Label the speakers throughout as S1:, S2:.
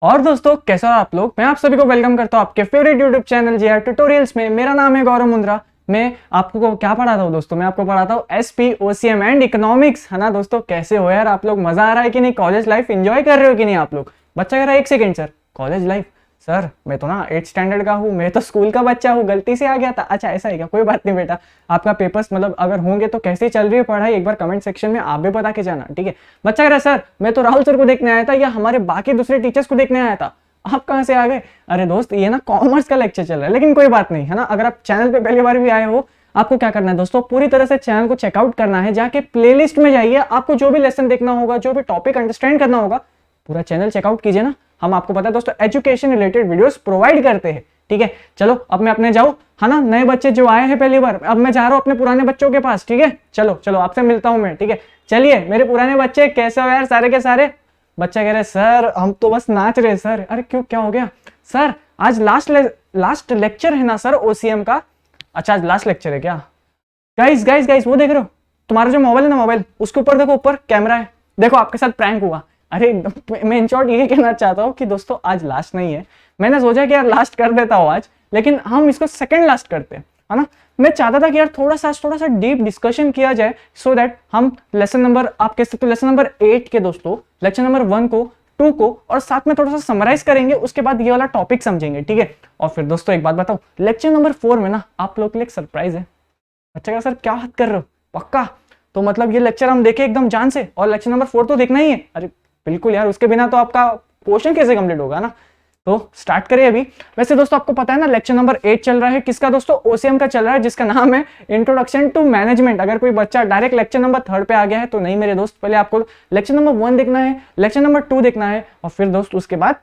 S1: और दोस्तों कैसे हो आप लोग। मैं आप सभी को वेलकम करता हूं आपके फेवरेट यूट्यूब चैनल जी ट्यूटोरियल्स में। मेरा नाम है गौरव मुंद्रा। मैं आपको क्या पढ़ाता हूं दोस्तों, मैं आपको पढ़ाता हूं एसपी ओसीएम एंड इकोनॉमिक्स, है ना दोस्तों। कैसे हो यार आप लोग, मजा आ रहा है कि नहीं, कॉलेज लाइफ एंजॉय कर रहे हो कि नहीं आप लोग। बच्चा कह रहा है 1 second sir, college life sir मैं तो ना 8th स्टैंडर्ड का हूँ, मैं तो स्कूल का बच्चा हूँ, गलती से आ गया था। अच्छा ऐसा है क्या, कोई बात नहीं बेटा, आपका पेपर्स मतलब अगर होंगे तो कैसे चल रही है पढ़ाई, एक बार कमेंट सेक्शन में आप भी बता के जाना, ठीक है। बच्चा कह रहा है सर मैं तो राहुल सर को देखने आया था या हमारे बाकी दूसरे टीचर्स को देखने आया था, आप कहां से आ गए। अरे दोस्त ये ना कॉमर्स का लेक्चर चल रहा है, लेकिन कोई बात नहीं, है ना। अगर आप चैनल पे पहली बार भी आए हो, आपको क्या करना है दोस्तों, पूरी तरह से चैनल को चेकआउट करना है, जाके प्लेलिस्ट में जाइए, आपको जो भी लेसन देखना होगा, जो भी टॉपिक अंडरस्टैंड करना होगा, पूरा चैनल चेकआउट कीजिए ना। हम आपको पता है दोस्तों एजुकेशन रिलेटेड वीडियोस प्रोवाइड करते हैं, ठीक है। चलो अब मैं अपने जाऊं, है ना, नए बच्चे जो आए हैं पहली बार, अब मैं जा रहा हूं अपने पुराने बच्चों के पास, ठीक है। चलो चलो आपसे मिलता हूं मैं, ठीक है। चलिए मेरे पुराने बच्चे कैसे हो यार, सारे के सारे। बच्चा कह रहे सर हम तो बस नाच रहे सर। अरे क्यों, क्या हो गया सर, आज लास्ट लेक्चर है ना सर ओसीएम का। अच्छा आज लास्ट लेक्चर है क्या। गाइस गाइस गाइस वो देख रहे हो, तुम्हारा जो मोबाइल है ना, मोबाइल उसके ऊपर देखो, ऊपर कैमरा है, देखो आपके साथ प्रैंक हुआ। अरे मैं इन शॉर्ट ये कहना चाहता हूँ कि दोस्तों आज लास्ट नहीं है, मैंने सोचा कि यार लास्ट कर देता हूँ आज, लेकिन हम इसको सेकंड लास्ट करते हैं, है ना। मैं चाहता था कि यार थोड़ा सा डीप डिस्कशन किया जाए, सो दैट हम लेसन नंबर, आप कह सकते हो लेसन नंबर 8 के दोस्तों लेक्चर नंबर 1 को 2 को और साथ में थोड़ा सा समराइज करेंगे, उसके बाद ये वाला टॉपिक समझेंगे, ठीक है। और फिर दोस्तों एक बात बताओ, लेक्चर नंबर 4 में ना आप लोग के लिए एक सरप्राइज है। अच्छा क्या सर, क्या बात कर रहे हो, पक्का? तो मतलब ये लेक्चर हम देखें एकदम जान से, और लेक्चर नंबर 4 तो देखना ही है। अरे बिल्कुल यार, उसके बिना तो आपका पोर्शन कैसे कंप्लीट होगा ना। तो स्टार्ट करें अभी। वैसे दोस्तों आपको पता है ना लेक्चर नंबर 8 चल रहा है, किसका दोस्तों, ओसीएम का चल रहा है, जिसका नाम है इंट्रोडक्शन टू मैनेजमेंट। अगर कोई बच्चा डायरेक्ट लेक्चर नंबर 3 पे आ गया है तो नहीं मेरे दोस्त, पहले आपको लेक्चर नंबर 1 देखना है, लेक्चर नंबर 2 देखना है, और फिर दोस्त उसके बाद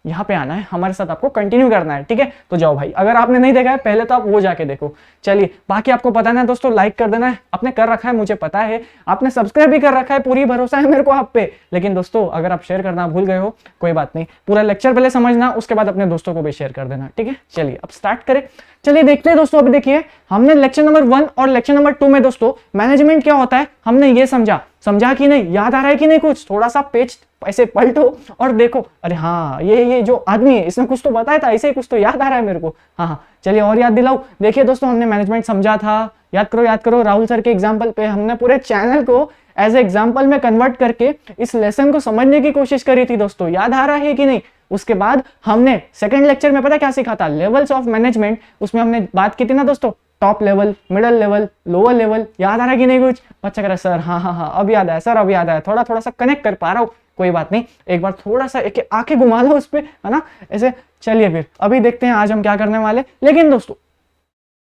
S1: यहाँ पे आना है, हमारे साथ आपको कंटिन्यू करना है, ठीक है। तो जाओ भाई, अगर आपने नहीं देखा है पहले तो आप वो जाके देखो। चलिए बाकी आपको पता है दोस्तों, लाइक कर देना है, आपने कर रखा है मुझे पता है, आपने सब्सक्राइब भी कर रखा है, पूरी भरोसा है मेरे को आप पे। लेकिन दोस्तों अगर आप शेयर करना भूल गए हो कोई बात नहीं, पूरा लेक्चर पहले समझना, उसके बाद अपने दोस्तों को भी शेयर कर देना, ठीक है। चलिए अब स्टार्ट करें। चलिए देखते हैं दोस्तों, अभी देखिए हमने लेक्चर नंबर 1 और लेक्चर नंबर 2 में दोस्तों मैनेजमेंट क्या होता है हमने ये समझा कि नहीं, याद आ रहा है कि नहीं कुछ, थोड़ा सा पेज ऐसे पलटो और देखो। अरे हाँ ये जो आदमी है इसने कुछ तो बताया था, ऐसे ही कुछ तो याद आ रहा है मेरे को। हाँ चलिए और याद दिलाओ। देखिए दोस्तों हमने मैनेजमेंट समझा था, याद करो राहुल सर के एग्जाम्पल पे हमने पूरे चैनल को एज एग्जाम्पल में कन्वर्ट करके इस लेसन को समझने की कोशिश करी थी दोस्तों, याद आ रहा है कि नहीं। उसके बाद हमने सेकंड लेक्चर में पता क्या सीखा था, लेवल्स ऑफ मैनेजमेंट। उसमें हमने बात की थी ना दोस्तों, top level, middle level, lower level, याद आ रहा है कि नहीं कुछ। बच्चा कह रहा है सर हाँ अब याद आया सर, अब याद आया, थोड़ा सा कनेक्ट कर पा रहा हूँ, कोई बात नहीं, एक बार थोड़ा सा एक आंखें घुमा लो उस पर, है ना ऐसे। चलिए फिर अभी देखते हैं आज हम क्या करने वाले। लेकिन दोस्तों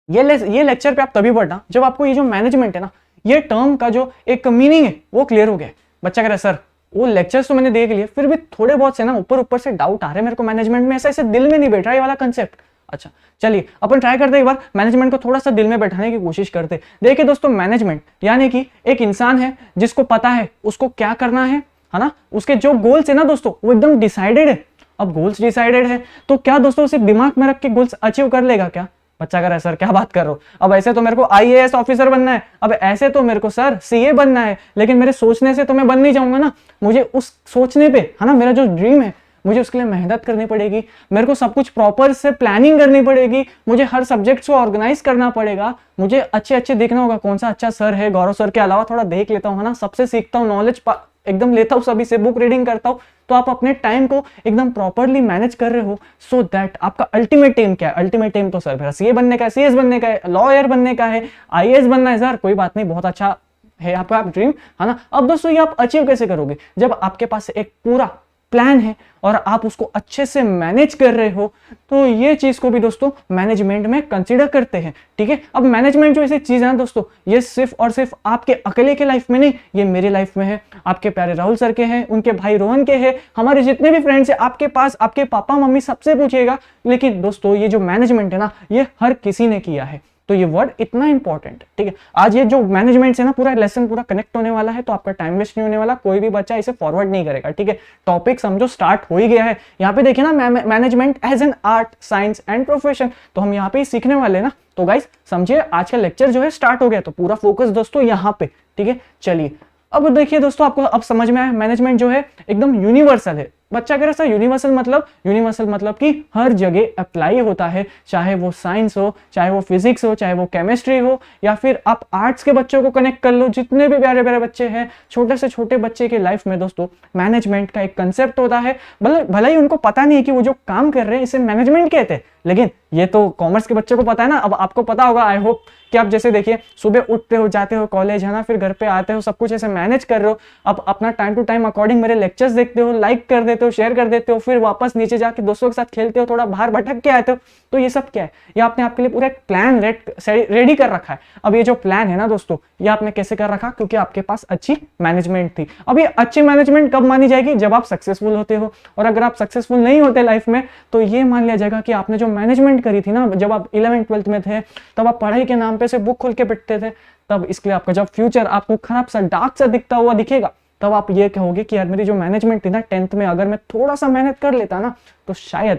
S1: ये लेक्चर पे आप तभी पढ़ना जब आपको ये जो मैनेजमेंट है ना, ये टर्म का जो एक मीनिंग है वो क्लियर हो गया। बच्चा कह रहा है सर वो लेक्चर्स तो मैंने देख लिए, फिर भी थोड़े बहुत से ना ऊपर से डाउट आ रहे हैं मेरे को मैनेजमेंट में, ऐसे दिल में नहीं बैठ रहा ये वाला कंसेप्ट। अच्छा चलिए अपन ट्राई करते एक बार मैनेजमेंट को थोड़ा सा दिल में बैठाने की कोशिश करते। देखिए दोस्तों मैनेजमेंट यानी कि एक इंसान है जिसको पता है उसको क्या करना है ना, उसके जो गोल्स है ना दोस्तों वो एकदम डिसाइडेड है। अब गोल्स डिसाइडेड है तो क्या दोस्तों सिर्फ दिमाग में रख के गोल्स अचीव कर लेगा क्या। बच्चा कह रहा है सर क्या बात कर रहे हो, अब ऐसे तो मेरे को आईएएस ऑफिसर बनना है, अब ऐसे तो मेरे को सर सीए बनना है, लेकिन मेरे सोचने से तो मैं बन नहीं जाऊंगा ना, मुझे उस सोचने पे, है ना, मेरा जो ड्रीम है मुझे उसके लिए मेहनत करनी पड़ेगी, मेरे को सब कुछ प्रॉपर से प्लानिंग करनी पड़ेगी, मुझे हर सब्जेक्ट को ऑर्गेनाइज करना पड़ेगा, मुझे अच्छे देखना होगा कौन सा अच्छा सर है, गौरव सर के अलावा थोड़ा देख लेता हूँ, है ना, सबसे सीखता हूँ, नॉलेज एकदम लेता हूँ सभी से, बुक रीडिंग करता हूँ। तो आप अपने टाइम को एकदम प्रॉपरली मैनेज कर रहे हो, सो दैट आपका अल्टीमेट एम क्या है। अल्टीमेट एम तो सर मेरा सीए बनने का है, सीएस बनने का है, लॉयर बनने का है, आईएएस बनना है सर, कोई बात नहीं, बहुत अच्छा है आपका ड्रीम, है ना। अब दोस्तों ये आप अचीव कैसे करोगे, जब आपके पास एक पूरा प्लान है और आप उसको अच्छे से मैनेज कर रहे हो, तो ये चीज को भी दोस्तों मैनेजमेंट में कंसीडर करते हैं, ठीक है। अब मैनेजमेंट जो ऐसी चीज है ना दोस्तों, ये सिर्फ और सिर्फ आपके अकेले के लाइफ में नहीं, ये मेरे लाइफ में है, आपके प्यारे राहुल सर के हैं, उनके भाई रोहन के हैं, हमारे जितने भी फ्रेंड्स हैं, आपके पास आपके पापा मम्मी सबसे पूछिएगा। लेकिन दोस्तों ये जो मैनेजमेंट है ना, ये हर किसी ने किया है, तो ये वर्ड इतना इंपॉर्टेंट है, ठीक है। आज ये जो मैनेजमेंट से ना पूरा लेसन पूरा कनेक्ट होने वाला है, तो आपका टाइम वेस्ट नहीं होने वाला, कोई भी बच्चा इसे फॉरवर्ड नहीं करेगा, ठीक है। टॉपिक समझो स्टार्ट हो ही गया है। यहाँ पे देखिए ना management as an art, science and profession, तो हम यहाँ पे ही सीखने वाले हैं ना। तो गाइस समझिए आज का लेक्चर जो है स्टार्ट हो गया, तो पूरा फोकस दोस्तों यहाँ पे, ठीक है। चलिए अब देखिए दोस्तों, आपको अब समझ में आया मैनेजमेंट जो है एकदम यूनिवर्सल है, बच्चा कह रहा सर यूनिवर्सल मतलब कि हर जगह अप्लाई होता है, चाहे वो साइंस हो, चाहे वो फिजिक्स हो, चाहे वो केमिस्ट्री हो, या फिर आप आर्ट्स के बच्चों को कनेक्ट कर लो, जितने भी प्यारे प्यारे बच्चे हैं, छोटे से छोटे बच्चे के लाइफ में दोस्तों मैनेजमेंट का एक कंसेप्ट होता है। भले ही उनको पता नहीं है कि वो जो काम कर रहे हैं इसे मैनेजमेंट कहते हैं, लेकिन ये तो कॉमर्स के बच्चों को पता है ना। अब आपको पता होगा, आई होप कि आप जैसे देखिए सुबह उठते हो, जाते हो कॉलेज, है ना, फिर घर पे आते हो, सब कुछ ऐसे मैनेज कर रहे हो, अब अपना टाइम टू टाइम अकॉर्डिंग मेरे लेक्चर्स देखते हो, लाइक कर देते हो, शेयर कर देते हो, फिर वापस नीचे जाके दोस्तों के साथ खेलते हो, थोड़ा बाहर भटक के आते हो। तो ये सब क्या है? ये आपने आपके लिए पूरा एक प्लान रेडी कर रखा है। अब ये जो प्लान है ना दोस्तों, ये आपने कैसे कर रखा? क्योंकि आपके पास अच्छी मैनेजमेंट थी। अब ये अच्छी मैनेजमेंट कब मानी जाएगी? जब आप सक्सेसफुल होते हो। और अगर आप सक्सेसफुल नहीं होते लाइफ में, तो ये मान लिया जाएगा कि आपने जो मैनेजमेंट करी थी ना, जब आप 11th 12th में थे, तब आप पढ़ाई के नाम पे से बुक खोल के पिटते थे, तब इसके लिए आपका जब फ्यूचर आपको खराब सा डार्क सा दिखता हुआ दिखेगा, तब आप ये कहोगे कि यार मेरी जो मैनेजमेंट थी ना 10th में, अगर मैं थोड़ा सा मेहनत कर लेता ना तो शायद,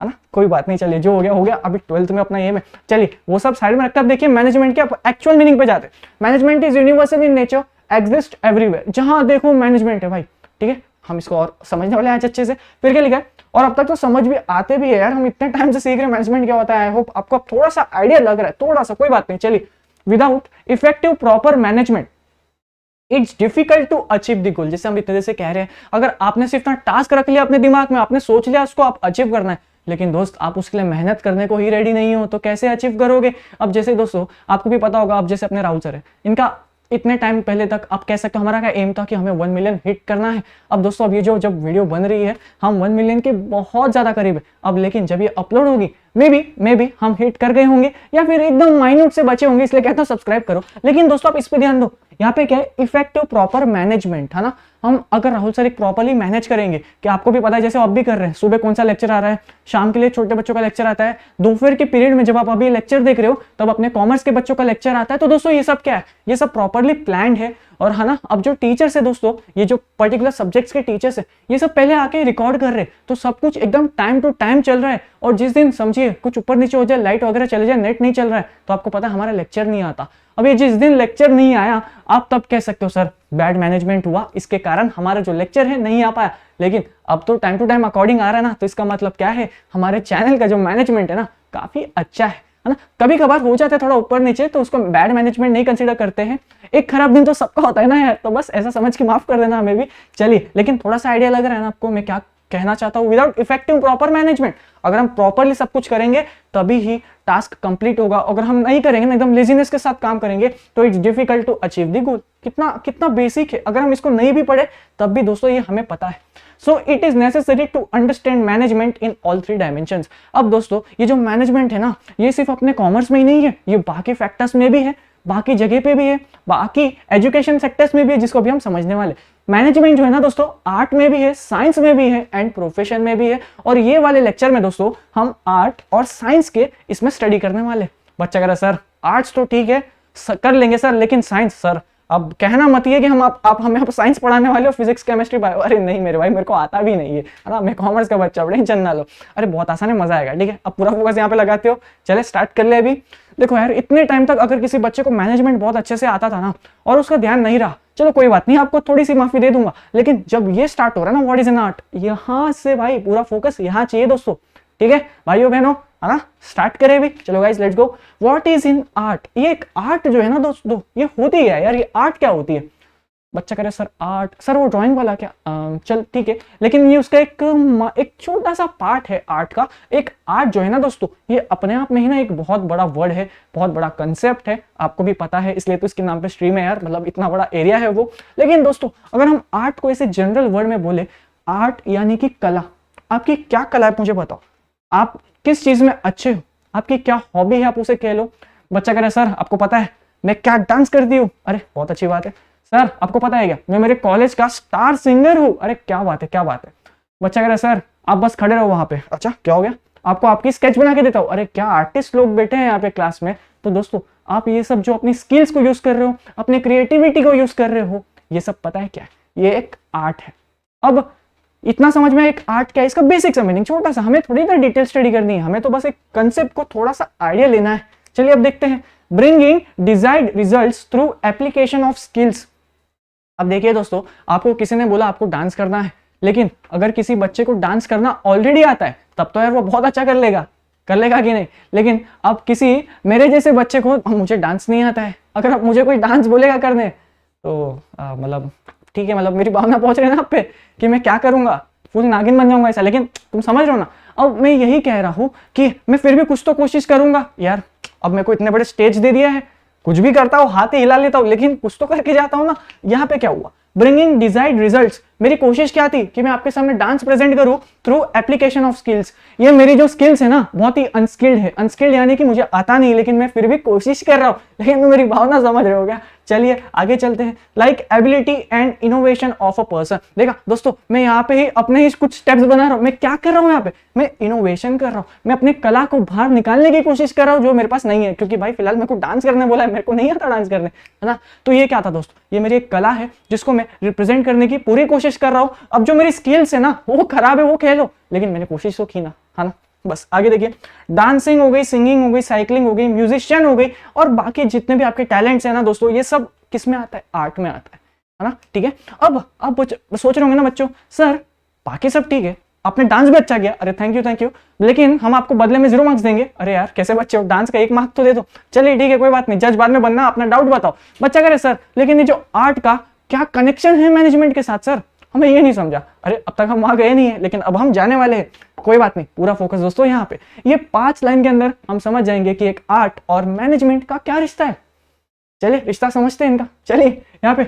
S1: है ना, कोई बात नहीं, चलिए जो हो गया। अभी 12th में अपना एम है, चलिए वो सब साइड में रखते हैं। अब देखिए मैनेजमेंट के एक्चुअल मीनिंग पे जाते हैं। Management is universal in nature, exist everywhere. जहां देखो मैनेजमेंट है भाई, ठीक है। हम इसको और समझने वाले आज अच्छे से। फिर क्या लिखा है, और अब तक तो समझ भी आते भी है यार, हम इतने टाइम से सीख रहे हैं मैनेजमेंट क्या होता है। आई होप आपको अब थोड़ा सा आइडिया लग रहा है, थोड़ा सा, कोई बात नहीं। चलिए, without effective proper management it's difficult to achieve the goal. जैसे हम इतने देर से कह रहे हैं, अगर आपने सिर्फ ना टास्क रख लिया अपने दिमाग में, आपने सोच लिया उसको आप अचीव करना है, लेकिन दोस्त आप उसके लिए मेहनत करने को ही रेडी नहीं हो, तो कैसे अचीव करोगे? अब जैसे दोस्तों आपको भी पता होगा, अब जैसे अपने राहुल सर है, इनका इतने टाइम पहले तक आप कह सकते हो हमारा क्या एम था कि हमें 1 मिलियन हिट करना है। अब दोस्तों अब ये जो जब वीडियो बन रही है, हम 1 मिलियन के बहुत ज्यादा करीब है अब, लेकिन जब ये अपलोड होगी मे बी हम हिट कर गए होंगे, या फिर एकदम माइन्यूट से बचे होंगे, इसलिए कहता हूं सब्सक्राइब करो। लेकिन दोस्तों आप इस पे ध्यान दो, यहाँ पे क्या है, इफेक्टिव प्रॉपर मैनेजमेंट, है ना। हम अगर राहुल सर एक प्रॉपरली मैनेज करेंगे, कि आपको भी पता है जैसे आप भी कर रहे हैं, सुबह कौन सा लेक्चर आ रहा है, शाम के लिए छोटे बच्चों का लेक्चर आता है, दोपहर के पीरियड में जब आप अभी लेक्चर देख रहे हो तब अपने कॉमर्स के बच्चों का लेक्चर आता है। तो दोस्तों ये सब क्या है, ये सब प्रॉपरली प्लान्ड है। और है ना, अब जो टीचर्स है दोस्तों, ये जो पर्टिकुलर सब्जेक्ट्स के टीचर्स है, ये सब पहले आके रिकॉर्ड कर रहे हैं, तो सब कुछ एकदम टाइम टू टाइम चल रहा है। और जिस दिन समझिए कुछ ऊपर नीचे हो जाए, लाइट वगैरह चले जाए, नेट नहीं चल रहा है, तो आपको पता है हमारा लेक्चर नहीं आता। अब ये जिस दिन लेक्चर नहीं आया, आप तब कह सकते हो सर बैड मैनेजमेंट हुआ, इसके कारण हमारा जो लेक्चर है नहीं आ पाया। लेकिन अब तो टाइम टू टाइम अकॉर्डिंग आ रहा है ना, तो इसका मतलब क्या है, हमारे चैनल का जो मैनेजमेंट है ना काफी अच्छा है ना। कभी कभार हो जाता है थोड़ा ऊपर नीचे, तो उसको बैड मैनेजमेंट नहीं कंसीडर करते हैं। एक खराब दिन तो सबका होता है ना यार, तो बस ऐसा समझ के माफ कर देना हमें भी। चलिए, लेकिन थोड़ा सा आइडिया लग रहा है ना आपको मैं क्या कहना चाहता हूं। विदाउट इफेक्टिव प्रॉपर मैनेजमेंट, अगर हम प्रॉपरली सब कुछ करेंगे तभी ही टास्क कंप्लीट होगा। अगर हम नहीं करेंगे ना, एकदम लेजीनेस के साथ काम करेंगे, तो it's difficult to achieve the goal. कितना कितना बेसिक है, अगर हम इसको नहीं भी पढ़े तब भी दोस्तों ये हमें पता है। So it is necessary to understand management in all 3 dimensions. अब दोस्तों ये जो मैनेजमेंट है ना, ये सिर्फ अपने कॉमर्स में ही नहीं है, ये बाकी फैक्टर्स में भी है, बाकी जगह पे भी है, बाकी एजुकेशन सेक्टर्स में भी है, जिसको भी हम समझने वाले। मैनेजमेंट जो है ना दोस्तों, आर्ट में भी है, साइंस में भी है, एंड प्रोफेशन में भी है। और ये वाले लेक्चर में दोस्तों हम आर्ट और साइंस के इसमें स्टडी करने वाले। बच्चा कह रहा सर आर्ट्स तो ठीक है कर लेंगे सर, लेकिन साइंस सर, अब कहना मत ये कि हम आप हमें आप साइंस पढ़ाने वाले हो, फिजिक्स केमिस्ट्री बायो। अरे नहीं मेरे भाई, मेरे को आता भी नहीं है ना, मैं कॉमर्स का बच्चा, टेंशन ना लो। अरे बहुत आसान है, मजा आएगा। ठीक है, अब पूरा फोकस यहाँ पे लगाते हो। चले स्टार्ट कर ले अभी। देखो यार, इतने टाइम तक अगर किसी बच्चे को मैनेजमेंट बहुत अच्छे से आता था ना, और उसका ध्यान नहीं रहा, चलो कोई बात नहीं, आपको थोड़ी सी माफी दे दूंगा। लेकिन जब ये स्टार्ट हो रहा है ना, व्हाट इज एन आर्ट, यहाँ से भाई पूरा फोकस यहाँ चाहिए दोस्तों। ठीक है भाइयों बहनों, है ना, स्टार्ट करें भी। चलो guys let's go. What is in art, ये एक आर्ट जो है ना दोस्तों, ये होती है यार, ये आर्ट क्या होती है? बच्चा करे सर आर्ट, सर वो ड्राइंग वाला क्या? चल ठीक है, लेकिन ये उसका एक छोटा सा पार्ट है आर्ट का। एक आर्ट जो है ना दोस्तों, ये अपने आप में ही ना एक बहुत बड़ा वर्ड है, बहुत बड़ा कंसेप्ट है, आपको भी पता है, इसलिए तो इसके नाम पे स्ट्रीम है यार, मतलब इतना बड़ा एरिया है वो। लेकिन दोस्तों अगर हम आर्ट को ऐसे जनरल वर्ड में बोले, आर्ट यानी कि कला। आपकी क्या कला है मुझे बताओ, आप किस चीज में अच्छे हो, आपकी क्या हॉबी है, आप उसे कह लो। बच्चा कह रहा है सर आपको पता है मैं क्या डांस करती हूँ। अरे बहुत अच्छी बात है। सर आपको पता है क्या, मैं मेरे कॉलेज का स्टार सिंगर हूँ। अरे क्या बात है, क्या बात है। बच्चा कह रहा है सर आप बस खड़े रहो वहां पे। अच्छा क्या हो गया, आपको आपकी स्केच बना के देता हूँ। अरे क्या आर्टिस्ट लोग बैठे हैं यहाँ पे क्लास में। तो दोस्तों आप ये सब जो अपनी स्किल्स को यूज कर रहे हो, अपनी क्रिएटिविटी को यूज कर रहे हो, ये सब पता है क्या है, ये एक आर्ट है। अब इतना समझ में, एक आर्ट क्या है, इसका बेसिक सा मीनिंग छोटा सा, हमें थोड़ी ना डिटेल स्टडी करनी है, हमें तो बस एक कंसेप्ट को थोड़ा सा आइडिया लेना है। चलिए अब देखते हैं। Bringing desired results through application of skills. अब देखिए दोस्तों, आपको किसी ने बोला आपको डांस करना है, लेकिन अगर किसी बच्चे को डांस करना ऑलरेडी आता है तब तो यार वो बहुत अच्छा कर लेगा कि नहीं। लेकिन अब किसी मेरे जैसे बच्चे को मुझे डांस नहीं आता है, अगर अब मुझे कोई डांस बोलेगा करने तो मतलब ठीक है, मतलब मेरी भावना पहुंच रही है ना आप पे कि मैं क्या करूंगा, फुल नागिन बन जाऊंगा ऐसा। लेकिन तुम समझ रहे हो ना, अब मैं यही कह रहा हूं कि मैं फिर भी कुछ तो कोशिश करूंगा यार। अब मेरे को इतने बड़े स्टेज दे दिया है, कुछ भी करता हूँ, हाथ ही हिला लेता हूँ, लेकिन कुछ तो करके जाता हूँ ना। यहाँ पे क्या हुआ, ब्रिंगिंग डिजायर्ड रिजल्ट्स। मेरी कोशिश क्या थी कि मैं आपके सामने डांस प्रेजेंट करूं थ्रू एप्लीकेशन ऑफ स्किल्स। ये मेरी जो स्किल्स है ना बहुत ही अनस्किल्ड है, अनस्किल्ड यानी कि मुझे आता नहीं, लेकिन मैं फिर भी कोशिश कर रहा हूं। लेकिन तो मेरी भावना समझ रहे हो क्या। चलिए आगे चलते हैं। Like ability and innovation of a person. देखा दोस्तों, मैं यहाँ पे ही अपने ही कुछ स्टेप्स बना रहा हूँ। मैं क्या कर रहा हूँ यहाँ पे, मैं इनोवेशन कर रहा हूँ, मैं अपनी कला को बाहर निकालने की कोशिश कर रहा हूँ जो मेरे पास नहीं है। क्योंकि भाई फिलहाल मेरे को डांस करने बोला है, मेरे को नहीं आता डांस करने, है ना। तो ये क्या था दोस्तों, ये मेरी एक कला है जिसको मैं रिप्रेजेंट करने की पूरी कोशिश कर रहा हूँ। अब जो मेरी स्किल्स है ना वो खराब है, वो कह लो, लेकिन मैंने कोशिश तो की ना, है ना। बस आगे देखिए, डांसिंग हो गई, सिंगिंग हो गई, साइकिलिंग हो गई, म्यूजिशियन हो गई, और बाकी जितने भी आपके टैलेंट्स हैं ना दोस्तों, ये सब किस में आता है, आर्ट में आता है ना। ठीक है, अब आप सोच रहे होंगे ना बच्चों, सर बाकी सब ठीक है, आपने डांस भी अच्छा किया, अरे थैंक यू, लेकिन हम आपको बदले में 0 मार्क्स देंगे। अरे यार कैसे बच्चे हो, डांस का 1 मार्क्स तो दे दो। चलिए ठीक है, कोई बात नहीं, जज बाद में बनना, अपना डाउट बताओ। बच्चा करे सर लेकिन ये जो आर्ट का क्या कनेक्शन है मैनेजमेंट के साथ, सर हमें ये नहीं समझा। अरे अब तक हम वहां गए नहीं है, लेकिन अब हम जाने वाले हैं। कोई बात नहीं, पूरा फोकस दोस्तों यहाँ पे, ये 5 लाइन के अंदर हम समझ जाएंगे कि एक आर्ट और मैनेजमेंट का क्या रिश्ता है। चलिए रिश्ता समझते हैं इनका। चलिए यहाँ पे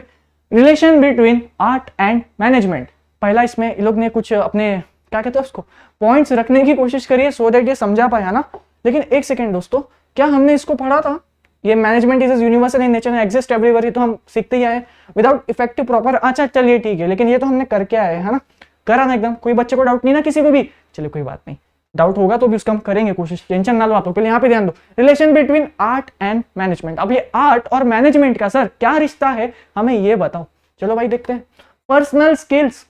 S1: relation between art and management. पहला इसमें इन लोग ने कुछ अपने क्या कहते हैं उसको पॉइंट्स रखने की कोशिश करी है सो दैट ये समझा पाया ना। लेकिन एक सेकेंड दोस्तों, क्या हमने इसको पढ़ा था, ये management is universal in nature and exist everywhere, ये तो हम सीखते ही आए विदाउट इफेक्टिव प्रॉपर। अच्छा चलिए ठीक है, लेकिन ये तो हमने करके आए है ना, करा ना एकदम। कोई बच्चे को डाउट नहीं ना किसी को भी, चलिए कोई बात नहीं, डाउट होगा तो भी उसका हम करेंगे कोशिश, टेंशन ना लो आप लोग। पहले यहाँ पे ध्यान दो, relation between art and management. अब ये आर्ट और मैनेजमेंट का सर क्या रिश्ता है, हमें ये बताओ। चलो भाई देखते हैं। Personal skills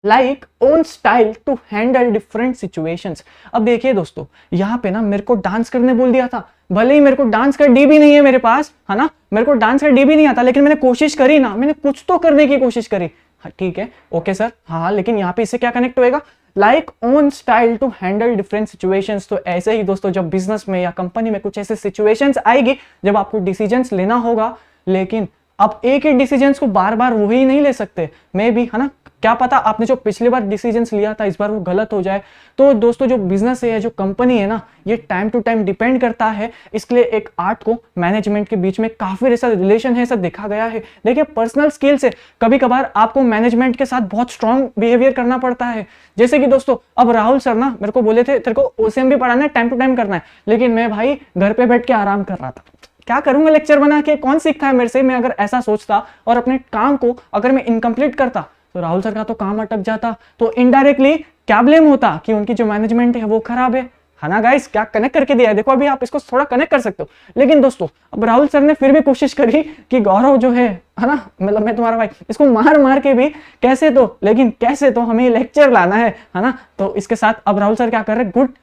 S1: like own style to handle different situations. अब देखिए दोस्तों, यहाँ पे ना मेरे को डांस करने बोल दिया था, भले ही मेरे को डांस का डी भी नहीं है मेरे पास, है ना, मेरे को डांस का डी भी नहीं आता, लेकिन मैंने कोशिश करी ना, मैंने कुछ तो करने की कोशिश करी। हाँ ठीक है, ओके सर, हाँ लेकिन यहाँ पे इससे क्या कनेक्ट होएगा, like own style to handle different situations. तो ऐसे ही दोस्तों, जब बिजनेस में या कंपनी में कुछ ऐसे सिचुएशंस आएगी जब आपको डिसीजंस लेना होगा, लेकिन आप एक ही डिसीजंस को बार बार वही नहीं ले सकते, मे बी, है ना, क्या पता आपने जो पिछली बार डिसीजंस लिया था इस बार वो गलत हो जाए। तो दोस्तों जो बिजनेस है, जो कंपनी है ना, ये टाइम टू टाइम डिपेंड करता है। इसलिए एक आर्ट को मैनेजमेंट के बीच में काफी ऐसा रिलेशन है, ऐसा देखा गया है। देखिए पर्सनल स्किल से कभी कभार आपको मैनेजमेंट के साथ बहुत स्ट्रॉन्ग बिहेवियर करना पड़ता है। जैसे कि दोस्तों अब राहुल सर ना मेरे को बोले थे तेरे को ओसीएम भी पढ़ाना है, टाइम टू टाइम करना है, लेकिन मैं भाई घर पे बैठ के आराम कर रहा था। क्या करूंगा लेक्चर बना के, कौन सीखता है मेरे से। मैं अगर ऐसा सोचता और अपने काम को अगर मैं इनकम्प्लीट करता तो राहुल सर का तो काम अटक जाता, तो इनडायरेक्टली क्या ब्लेम होता कि उनकी जो मैनेजमेंट है वो खराब है ना गाइस। क्या कनेक्ट करके दिया है, देखो अभी आप इसको थोड़ा कनेक्ट कर सकते हो। लेकिन दोस्तों अब राहुल सर ने फिर भी कोशिश करी कि गौरव जो है ना, मतलब मैं तुम्हारा भाई, इसको मार मार के भी कैसे तो हमें लेक्चर लाना है ना। तो इसके साथ अब राहुल सर क्या कर रहे हैं, गुड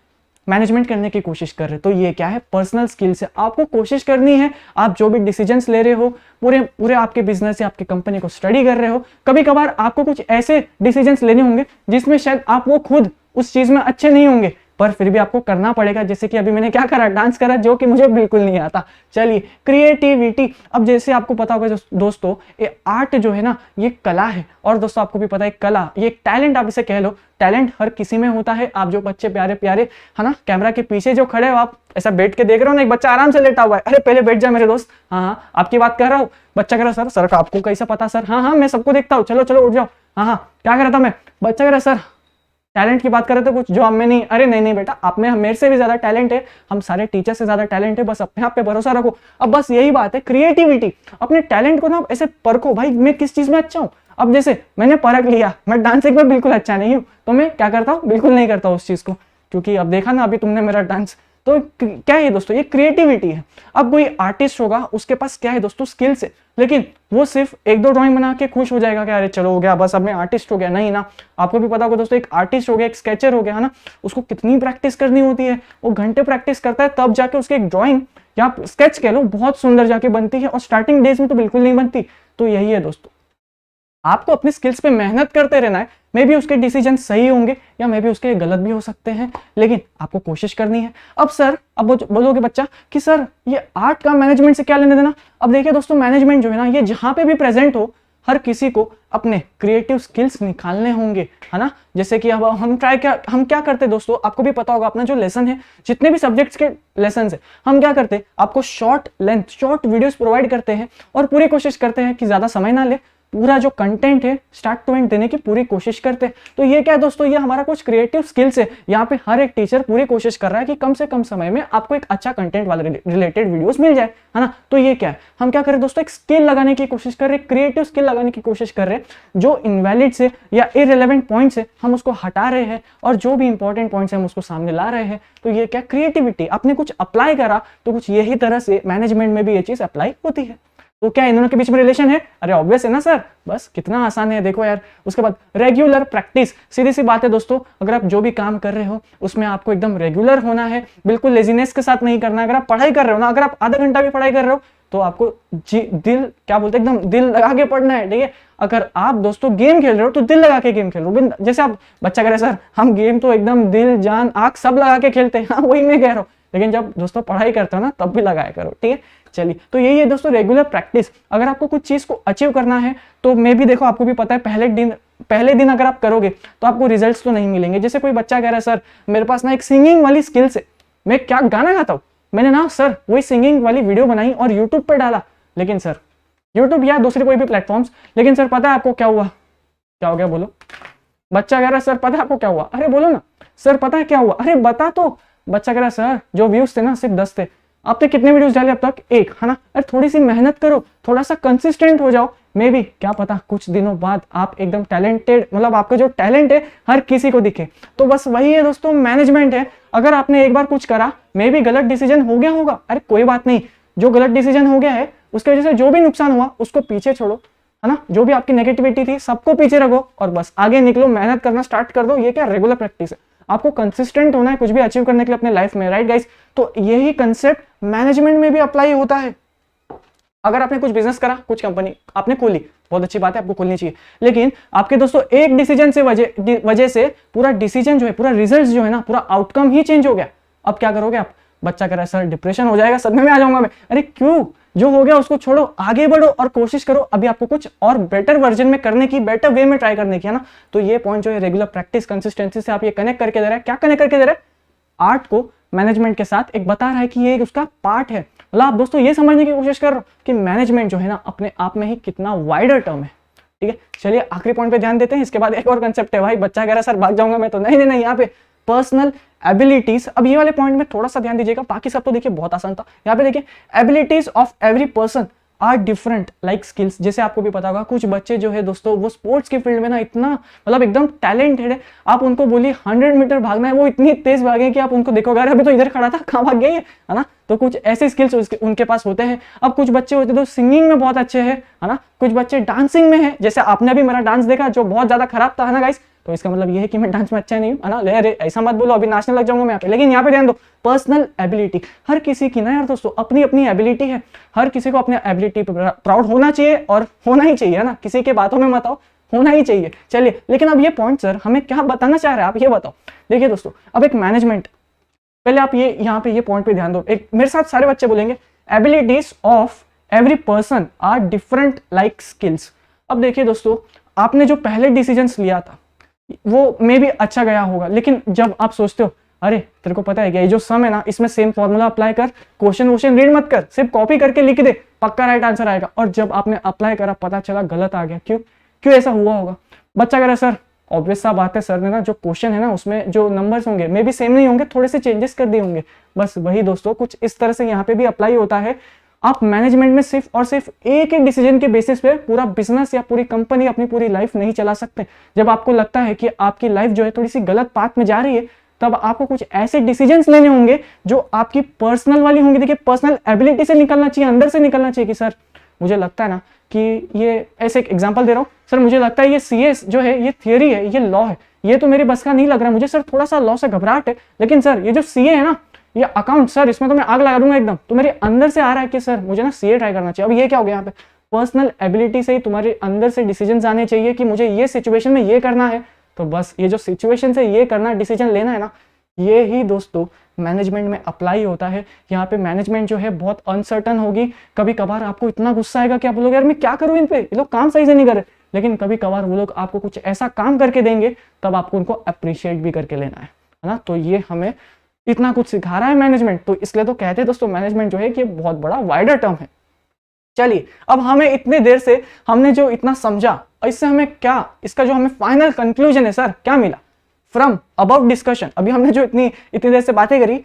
S1: मैनेजमेंट करने की कोशिश कर रहे हैं। तो ये क्या है, पर्सनल स्किल से आपको कोशिश करनी है। आप जो भी डिसीजंस ले रहे हो, पूरे आपके बिजनेस या आपकी कंपनी को स्टडी कर रहे हो, कभी कभार आपको कुछ ऐसे डिसीजंस लेने होंगे जिसमें शायद आप वो खुद उस चीज में अच्छे नहीं होंगे, पर फिर भी आपको करना पड़ेगा। जैसे कि अभी मैंने क्या करा, डांस करा, जो कि मुझे बिल्कुल नहीं आता। चलिए क्रिएटिविटी। अब जैसे आपको पता होगा दोस्तों, ये आर्ट जो है ना, ये कला है। और दोस्तों आपको भी पता है कला, ये एक टैलेंट, आप इसे कह लो, टैलेंट हर किसी में होता है। आप जो बच्चे प्यारे प्यारे है ना, कैमरा के पीछे जो खड़े हो, आप ऐसा बैठ के देख रहे हो ना, एक बच्चा आराम से लेटा हुआ है, अरे पहले बैठ जा मेरे दोस्त। हाँ आपकी बात कर रहा हूँ। बच्चा कह रहा सर का आपको कैसा पता सर, हाँ मैं सबको देखता हूँ, चलो उठ जाओ। हाँ क्या कर रहा था मैं, बच्चा कह रहा सर टैलेंट की बात कर रहे थे कुछ जो हम में नहीं। अरे नहीं बेटा, आप में मेरे से भी ज्यादा टैलेंट है, हम सारे टीचर से ज्यादा टैलेंट है, बस अपने आप पे भरोसा रखो। अब बस यही बात है, क्रिएटिविटी। अपने टैलेंट को ना ऐसे परखो, भाई मैं किस चीज में अच्छा हूँ। अब जैसे मैंने परख लिया मैं डांसिंग में बिल्कुल अच्छा नहीं हूँ, तो मैं क्या करता हूँ, बिल्कुल नहीं करता उस चीज को, क्योंकि अब देखा ना अभी तुमने मेरा डांस। तो क्या है दोस्तों, ये क्रिएटिविटी है। अब कोई आर्टिस्ट होगा, उसके पास क्या है दोस्तों, स्किल्स है, लेकिन वो सिर्फ 1-2 ड्राइंग बना के खुश हो जाएगा कि अरे चलो हो गया बस, अब मैं आर्टिस्ट हो गया, नहीं ना। आपको भी पता होगा दोस्तों, एक आर्टिस्ट हो गया, एक स्केचर हो गया, है ना, उसको कितनी प्रैक्टिस करनी होती है। वो घंटे प्रैक्टिस करता है, तब जाके उसकी एक ड्राइंग या स्केच कह लो बहुत सुंदर जाके बनती है, और स्टार्टिंग डेज में तो बिल्कुल नहीं बनती। तो यही है दोस्तों, आपको अपनी स्किल्स पे मेहनत करते रहना है। मे बी उसके डिसीजन सही होंगे या मे बी उसके गलत भी हो सकते हैं, लेकिन आपको कोशिश करनी है। अब सर, अब बोलोगे बच्चा कि सर ये आर्ट का मैनेजमेंट से क्या लेने देना। अब देखिए दोस्तों, मैनेजमेंट जो है ना, ये जहां पे भी प्रेजेंट हो, हर किसी को अपने क्रिएटिव स्किल्स निकालने होंगे, है ना। जैसे कि अब हम क्या करते हैं दोस्तों, आपको भी पता होगा, अपना जो लेसन है, जितने भी सब्जेक्ट्स के लेसन है, हम क्या करते हैं, आपको शॉर्ट वीडियोस प्रोवाइड करते हैं और पूरी कोशिश करते हैं कि ज्यादा समय ना ले, पूरा जो कंटेंट है स्टार्ट टू एंड देने की पूरी कोशिश करते हैं। तो ये क्या है दोस्तों, ये हमारा कुछ क्रिएटिव स्किल्स है। यहाँ पे हर एक टीचर पूरी कोशिश कर रहा है कि कम से कम समय में आपको एक अच्छा कंटेंट वाले रिलेटेड वीडियोस मिल जाए, है ना। तो ये क्या है, हम क्या करें दोस्तों, एक स्किल लगाने की कोशिश कर रहे हैं, क्रिएटिव स्किल लगाने की कोशिश कर रहे हैं। जो इनवैलिड से या इररिलेवेंट पॉइंट्स है, हम उसको हटा रहे हैं और जो भी इंपॉर्टेंट पॉइंट्स है हम उसको सामने ला रहे हैं। तो ये क्या, क्रिएटिविटी। आपने कुछ अप्लाई करा तो कुछ यही तरह से मैनेजमेंट में भी ये चीज अप्लाई होती है। तो क्या इन दोनों के बीच में रिलेशन है? अरे ऑब्वियस है ना सर, बस कितना आसान है, देखो यार। उसके बाद रेगुलर प्रैक्टिस, सीधी सी बात है दोस्तों, अगर आप जो भी काम कर रहे हो उसमें आपको एकदम रेगुलर होना है, बिल्कुल लेजीनेस के साथ नहीं करना है। अगर आप पढ़ाई कर रहे हो ना, अगर आप आधा घंटा भी पढ़ाई कर रहे हो तो आपको दिल, क्या बोलते हैं, एकदम दिल लगा के पढ़ना है, ठीक है। अगर आप दोस्तों गेम खेल रहे हो तो दिल लगा के गेम खेल रहे हो। जैसे आप बच्चा कह रहे सर हम गेम तो एकदम दिल जान आंख सब लगा के खेलते हैं, हाँ वही मैं कह रहा हूँ, लेकिन जब दोस्तों पढ़ाई करते हो ना तब भी लगाया करो, ठीक है। चलिए, तो यही है दोस्तों रेगुलर प्रैक्टिस। अगर आपको कुछ चीज को अचीव करना है तो मे भी देखो, आपको भी पता है, पहले दिन अगर आप करोगे तो आपको रिजल्ट्स तो नहीं मिलेंगे। जैसे कोई बच्चा कह रहा है सर मेरे पास ना एक सिंगिंग वाली स्किल्स है, मैं क्या गाना गाता हूँ, मैंने ना सर वही सिंगिंग वाली वीडियो बनाई और यूट्यूब पे डाला, लेकिन सर यूट्यूब या दूसरे कोई भी प्लेटफॉर्म्स, लेकिन सर पता है आपको क्या हुआ? क्या हो गया बोलो? बच्चा कह रहा है सर पता है आपको क्या हुआ? अरे बोलो ना सर, पता है क्या हुआ? अरे बता तो। बच्चा कह रहा है सर जो व्यूज थे ना सिर्फ 10 थे, आपने कितने वीडियोस डाले अब तक? 1, है ना। अरे थोड़ी सी मेहनत करो, थोड़ा सा कंसिस्टेंट हो जाओ, मे बी क्या पता कुछ दिनों बाद आप एकदम टैलेंटेड, मतलब आपका जो टैलेंट है हर किसी को दिखे। तो बस वही है दोस्तों, मैनेजमेंट है। अगर आपने एक बार कुछ करा, मे बी गलत डिसीजन हो गया होगा, अरे कोई बात नहीं, जो गलत डिसीजन हो गया है उसकी वजह से जो भी नुकसान हुआ उसको पीछे छोड़ो, है ना। जो भी आपकी नेगेटिविटी थी सबको पीछे रखो और बस आगे निकलो, मेहनत करना स्टार्ट कर दो। ये क्या, रेगुलर प्रैक्टिस है। आपको कंसिस्टेंट होना है कुछ भी अचीव करने के लिए अपने लाइफ में, राइट गाइस। तो यही कंसेप्ट मैनेजमेंट में भी अप्लाई होता है। अगर आपने कुछ बिजनेस करा, कुछ कंपनी आपने खोली, बहुत अच्छी बात है, आपको खोलनी चाहिए, लेकिन आपके दोस्तों एक डिसीजन से वजह से पूरा डिसीजन जो है, पूरा रिजल्ट जो है ना, पूरा आउटकम ही चेंज हो गया। अब क्या करोगे आप? बच्चा कह रहा है सर डिप्रेशन हो जाएगा, सदमे में आ जाऊंगा मैं। अरे क्यों? जो हो गया उसको छोड़ो, आगे बढ़ो और कोशिश करो अभी आपको कुछ और बेटर वर्जन में करने की, बेटर वे में ट्राई करने की, है ना। तो ये पॉइंट जो है रेगुलर प्रैक्टिस, कंसिस्टेंसी से आप ये कनेक्ट करके दे रहे हैं। क्या कनेक्ट करके दे रहे हैं? आर्ट को मैनेजमेंट के साथ एक बता रहा है कि ये उसका पार्ट है। मतलब आप दोस्तों ये समझने की कोशिश कर रहे हो कि मैनेजमेंट जो है ना अपने आप में ही कितना वाइडर टर्म है, ठीक है। चलिए आखिरी पॉइंट पे ध्यान देते हैं, इसके बाद एक और कंसेप्ट है। भाई बच्चा कह रहा है सर भाग जाऊंगा मैं तो, नहीं नहीं नहीं, यहाँ पे पर्सनल एबिलिटीज। अब ये वाले पॉइंट में थोड़ा सा ध्यान दीजिएगा, बाकी सब तो देखिए बहुत आसान था। यहाँ पे देखिए abilities of every person are different like skills. जैसे आपको भी पता होगा कुछ बच्चे जो है दोस्तों वो स्पोर्ट्स के फील्ड में ना इतना मतलब एकदम टैलेंटेड है, आप उनको बोलिए 100 मीटर भागना है, वो इतनी तेज भागे कि आप उनको देखोगे अरे अभी तो इधर खड़ा था, कहाँ भाग गया है ना। तो कुछ ऐसे स्किल्स उनके पास होते हैं। अब कुछ बच्चे होते हैं तो सिंगिंग में बहुत अच्छे हैं, है ना। कुछ बच्चे डांसिंग में है, जैसे आपने भी मेरा डांस देखा जो बहुत ज्यादा खराब था, है ना गाइस। तो इसका मतलब ये है कि मैं डांस में अच्छा नहीं हूँ, है ना। अरे ऐसा मत बोलो, अभी नाचने लग जाऊंगा मैं यहाँ पे। लेकिन यहाँ पे ध्यान दो, पर्सनल एबिलिटी हर किसी की ना यार दोस्तों अपनी अपनी एबिलिटी है। हर किसी को अपने एबिलिटी पर प्राउड होना चाहिए और होना ही चाहिए, है ना। किसी के बातों में मत आओ, होना ही चाहिए। चलिए, लेकिन अब ये पॉइंट सर हमें क्या बताना चाह रहे हैं, आप ये बताओ। देखिए दोस्तों, अब एक मैनेजमेंट, पहले आप ये यहाँ पे ये पॉइंट पे ध्यान दो। एक मेरे साथ सारे बच्चे बोलेंगे, abilities of every person are different like skills. अब देखिए दोस्तों, आपने जो पहले डिसीजंस लिया था वो मे भी अच्छा गया होगा, लेकिन जब आप सोचते हो अरे तेरे को पता है क्या, ये जो सम है ना इसमें सेम फॉर्मूला अप्लाई कर, क्वेश्चन रीड मत कर, सिर्फ कॉपी करके लिख दे, पक्का राइट आंसर आएगा। और जब आपने अप्लाई करा पता चला गलत आ गया, क्यों ऐसा हुआ होगा? बच्चा कह रहा है सर ऑब्वियस सा बात है सर ने ना जो क्वेश्चन है ना उसमें जो नंबर्स होंगे मे भी सेम नहीं होंगे, थोड़े से चेंजेस कर दिए होंगे। बस वही दोस्तों कुछ इस तरह से यहाँ पे भी अप्लाई होता है। आप मैनेजमेंट में सिर्फ और सिर्फ एक एक डिसीजन के बेसिस पे पूरा बिजनेस या पूरी कंपनी, अपनी पूरी लाइफ नहीं चला सकते। जब आपको लगता है कि आपकी लाइफ जो है थोड़ी सी गलत पाथ में जा रही है, तब आपको कुछ ऐसे डिसीजंस लेने होंगे जो आपकी पर्सनल वाली होंगी। देखिए पर्सनल एबिलिटी से निकलना चाहिए, अंदर से निकलना चाहिए कि सर मुझे लगता है ना कि ये, ऐसे एक एग्जांपल दे रहा हूँ, सर मुझे लगता है ये सीएस जो है ये थियरी है, ये लॉ है, ये तो मेरे बस का नहीं लग रहा, मुझे सर थोड़ा सा लॉ से घबराहट है, लेकिन सर ये जो सीए है ना, ये अकाउंट सर इसमें तो मैं आग लगा दूंगा एकदम। तो मेरे अंदर से आ रहा है कि सर मुझे ना सीए ट्राई करना चाहिए। अब ये क्या हो गया यहाँ पे, पर्सनल एबिलिटी से ही तुम्हारे अंदर से डिसीजन आने चाहिए कि मुझे ये सिचुएशन में ये करना है, तो बस ये जो सिचुएशन से ये करना, डिसीजन लेना है ना, ये ही दोस्तों मैनेजमेंट में अप्लाई होता है। यहाँ पे मैनेजमेंट जो है बहुत अनसर्टन होगी, कभी कभार आपको इतना गुस्सा आएगा कि आप लोग यार मैं क्या करूँ इन पे, ये लोग काम सही से नहीं कर रहे, लेकिन कभी कभार वो लोग आपको कुछ ऐसा काम करके देंगे तब आपको उनको अप्रिशिएट भी करके लेना है ना। तो ये हमें इतना कुछ सिखा रहा है मैनेजमेंट, तो इसलिए तो कहते हैं दोस्तों मैनेजमेंट जो है कि बहुत बड़ा वाइडर टर्म है। चलिए अब हमें इतने देर से हमने जो इतना समझा, इससे हमें क्या, इसका जो हमें फाइनल कंक्लूजन है सर क्या मिला फ्रॉम अबव डिस्कशन, अभी हमने जो इतनी देर से बातें करी,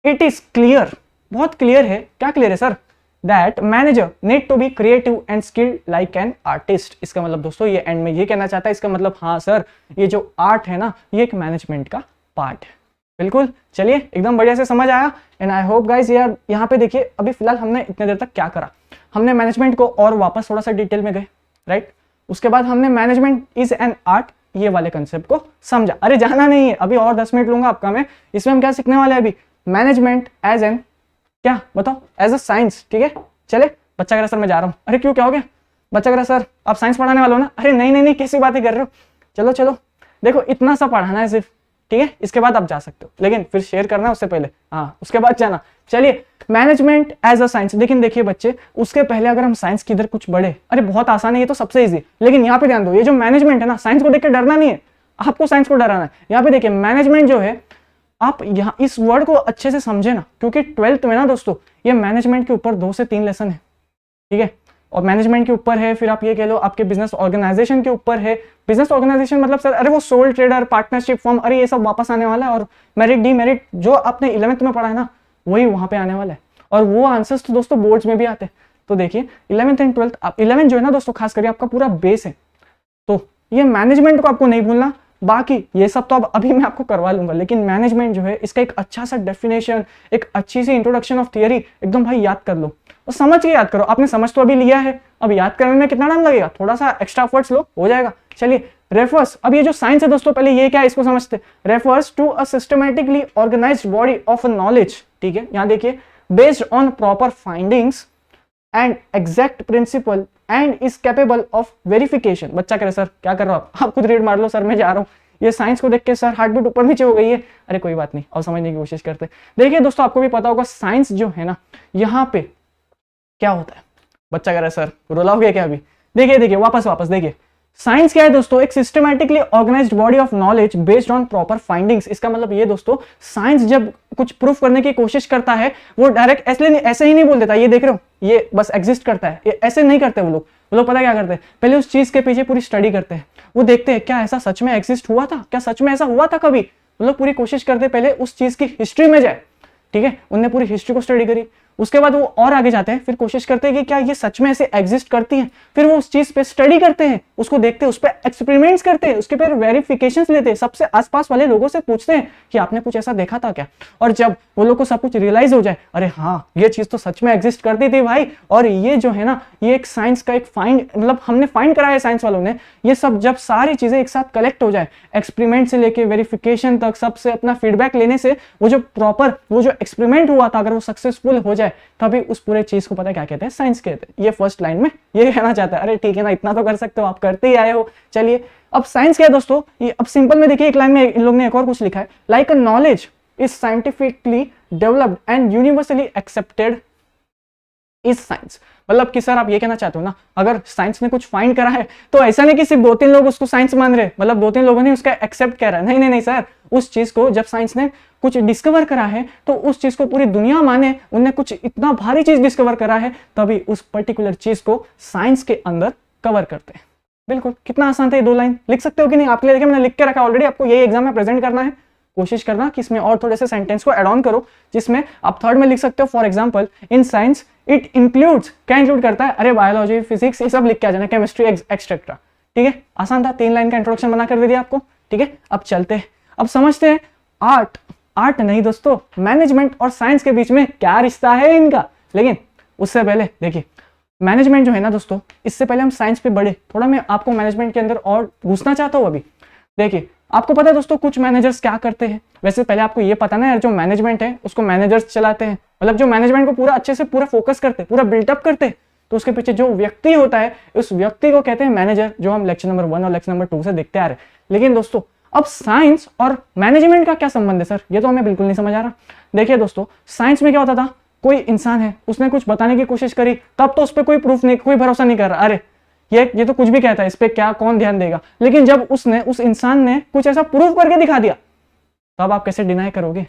S1: इट इज क्लियर, बहुत क्लियर है। क्या क्लियर है sir? That manager need to be creative and skilled like an artist. इसका मतलब दोस्तों ये एंड में ये कहना चाहता है, इसका मतलब हाँ सर ये जो आर्ट है ना ये एक मैनेजमेंट का पार्ट है। बिल्कुल, चलिए एकदम बढ़िया से समझ आया। एंड आई होप गाइज यार यहाँ पे देखिए अभी फिलहाल हमने इतने देर तक क्या करा, हमने मैनेजमेंट को और वापस थोड़ा सा डिटेल में गए, राइट। उसके बाद हमने मैनेजमेंट इज एन आर्ट ये वाले कंसेप्ट को समझा। अरे जाना नहीं है, अभी और 10 मिनट लूंगा आपका मैं, इसमें हम क्या सीखने वाले हैं अभी, मैनेजमेंट एज एन क्या बताओ, एज अ साइंस। ठीक है, चले। बच्चा कह रहा सर मैं जा रहा हूँ। अरे क्यों, क्या हो गया? बच्चा कह रहा सर आप साइंस पढ़ाने वाले हो ना? अरे नहीं नहीं नहीं, कैसी बातें कर रहे हो, चलो चलो, देखो इतना सा पढ़ाना है सिर्फ, ठीक है, इसके बाद आप जा सकते हो, लेकिन फिर शेयर करना उससे पहले, हाँ उसके बाद जाना। चलिए मैनेजमेंट एज अ साइंस, लेकिन देखिए बच्चे उसके पहले अगर हम साइंस की इधर कुछ बढ़े, अरे बहुत आसान है ये तो, सबसे इजी, लेकिन यहाँ पे ध्यान दो, ये जो मैनेजमेंट है ना, साइंस को देख के डरना नहीं है, आपको साइंस को डराना है। यहाँ पे देखिए मैनेजमेंट जो है, आप यहाँ इस वर्ड को अच्छे से समझे ना, क्योंकि 12th में ना दोस्तों ये मैनेजमेंट के ऊपर 2 से 3 लेसन है, ठीक है, और मैनेजमेंट के ऊपर है, फिर आप ये कह लो आपके बिजनेस ऑर्गेनाइजेशन के ऊपर है। बिजनेस ऑर्गेनाइजेशन मतलब सर अरे वो सोल ट्रेडर, पार्टनरशिप फॉर्म, अरे ये सब वापस आने वाला है, और मेरिट डीमेरिट जो आपने 11th में पढ़ा है ना वही वहां पे आने वाला है, और वो आंसर्स तो दोस्तों बोर्ड्स में भी आते हैं। तो देखिए 11th एंड 12th, आप 11th जो है ना दोस्तों खास करके आपका पूरा बेस है, तो ये मैनेजमेंट को आपको नहीं भूलना। बाकी ये सब तो अब अभी मैं आपको करवा लूंगा, लेकिन मैनेजमेंट जो है इसका एक अच्छा सा डेफिनेशन, एक अच्छी सी इंट्रोडक्शन ऑफ थियरी एकदम भाई याद कर लो और समझ के याद करो। आपने समझ तो अभी लिया है, अब याद करने में कितना टाइम लगेगा, थोड़ा सा एक्स्ट्रा एफर्ट्स लो, हो जाएगा। चलिए रेफर्स, अब ये जो साइंस है दोस्तों पहले ये क्या है इसको समझते। Refers to a systematically organised body of knowledge, ठीक है, यहाँ देखिए, based on proper findings and exact principle and is capable of verification. बच्चा कह रहे सर क्या कर रहे हो आप खुद रीड मार लो, सर मैं जा रहा हूँ। ये साइंस को देख के सर हार्ट बीट ऊपर नीचे हो गई है, अरे कोई बात नहीं, और समझने की कोशिश करते। देखिए दोस्तों आपको भी पता होगा साइंस जो है ना, यहाँ पे क्या होता है। बच्चा कह रहा है सर रोला हो गया क्या अभी? देखिए देखिए वापस देखिए, साइंस क्या है दोस्तों, एक systematically organised body of knowledge based on proper findings. इसका मतलब ये दोस्तों, साइंस जब कुछ प्रूफ करने की कोशिश करता है वो डायरेक्ट ऐसे ही नहीं बोल देता, ये देख रहे हो ये बस एग्जिस्ट करता है, ये ऐसे नहीं करते वो लोग पता क्या करते हैं, पहले उस चीज के पीछे पूरी स्टडी करते हैं, वो देखते हैं क्या ऐसा सच में एग्जिस्ट हुआ था, क्या सच में ऐसा हुआ था कभी, वो लोग पूरी कोशिश करते हैं पहले उस चीज की हिस्ट्री में जाए, ठीक है, उनने पूरी हिस्ट्री को स्टडी करी, उसके बाद वो और आगे जाते हैं, फिर कोशिश करते हैं कि क्या ये सच में ऐसे एग्जिस्ट करती हैं, फिर वो उस चीज पे स्टडी करते हैं, उसको देखते हैं, उस पर एक्सपेरिमेंट्स करते हैं, उसके पर वेरिफिकेशंस लेते हैं, सबसे आसपास वाले लोगों से पूछते हैं कि आपने कुछ ऐसा देखा था क्या, और जब वो लोग को सब कुछ रियलाइज हो जाए, अरे हाँ ये चीज तो सच में एग्जिस्ट करती थी भाई, और ये जो है ना ये एक साइंस का एक फाइंड, मतलब हमने फाइंड करा है साइंस वालों ने, ये सब जब सारी चीजें एक साथ कलेक्ट हो जाए, एक्सपेरिमेंट से लेके वेरिफिकेशन तक, सबसे अपना फीडबैक लेने से, वो जो प्रॉपर वो जो एक्सपेरिमेंट हुआ था अगर वो सक्सेसफुल हो जाए, तभी उस पूरे चीज को पता क्या कहते हैं, साइंस कहते हैं। ये फर्स्ट लाइन में ये कहना चाहता है। अरे ठीक है ना, इतना तो कर सकते हो, आप करते ही आए हो। चलिए अब साइंस क्या है दोस्तों, ये अब सिंपल में देखिए, एक लाइन में इन लोग ने एक और कुछ लिखा है, like a knowledge is scientifically developed and universally accepted is science. मतलब कि सर आप ये कहना चाहते हो ना, अगर साइंस ने कुछ फाइंड करा है तो ऐसा नहीं कि सिर्फ 2-3 लोग उसको साइंस मान रहे, मतलब 2-3 लोगों ने उसका एक्सेप्ट करा, नहीं सर, उस चीज को जब साइंस ने कुछ डिस्कवर करा है तो उस चीज को पूरी दुनिया माने, उनने कुछ इतना भारी चीज डिस्कवर करा है, तभी उस पर्टिकुलर चीज को साइंस के अंदर कवर करते हैं। बिल्कुल, कितना आसान था ये 2 लाइन, लिख सकते हो कि नहीं? आपके लिए देखिए मैंने लिख के रखा ऑलरेडी, आपको यही एग्जाम में प्रेजेंट करना है, कोशिश करना कि इसमें और थोड़े से सेंटेंस को ऐड ऑन करो, जिसमें आप 3rd में लिख सकते हो, for example in science it includes, क्या इंक्लूड करता है, अरे बायोलॉजी, फिजिक्स, ये सब लिख के आ जाना, केमिस्ट्री एक्सेट्रा। ठीक है, आसान था, 3 लाइन का इंट्रोडक्शन बना कर दे दिया आपको। ठीक है, अब चलते हैं, अब समझते हैं आर्ट नहीं दोस्तों, मैनेजमेंट और साइंस के बीच में क्या रिश्ता है इनका। लेकिन उससे पहले देखिए, मैनेजमेंट जो है ना दोस्तों, इससे पहले हम साइंस पे बढ़े, थोड़ा मैं आपको मैनेजमेंट के अंदर और घुसना चाहता हूँ। अभी देखिए, आपको पता है दोस्तों कुछ मैनेजर्स क्या करते हैं, वैसे पहले आपको ये पता ना यार, जो मैनेजमेंट है उसको मैनेजर्स चलाते हैं, मतलब जो मैनेजमेंट को पूरा अच्छे से पूरा फोकस करते हैं, पूरा बिल्टअप करते हैं, तो उसके पीछे जो व्यक्ति होता है उस व्यक्ति को कहते हैं मैनेजर, जो हम लेक्चर नंबर 1 और लेक्चर नंबर 2 से देखते आ रहे हैं। लेकिन दोस्तों अब साइंस और मैनेजमेंट का क्या संबंध है सर, ये तो हमें बिल्कुल नहीं समझ आ रहा। देखिए दोस्तों, साइंस में क्या होता था, कोई इंसान है उसने कुछ बताने की कोशिश करी, तब तो उस पर कोई प्रूफ नहीं, कोई भरोसा नहीं कर रहा, अरे ये तो कुछ भी कहता है, इस पे क्या कौन ध्यान देगा। लेकिन जब उस इंसान ने कुछ ऐसा प्रूफ करके दिखा दिया, तब आप कैसे डिनाई करोगे।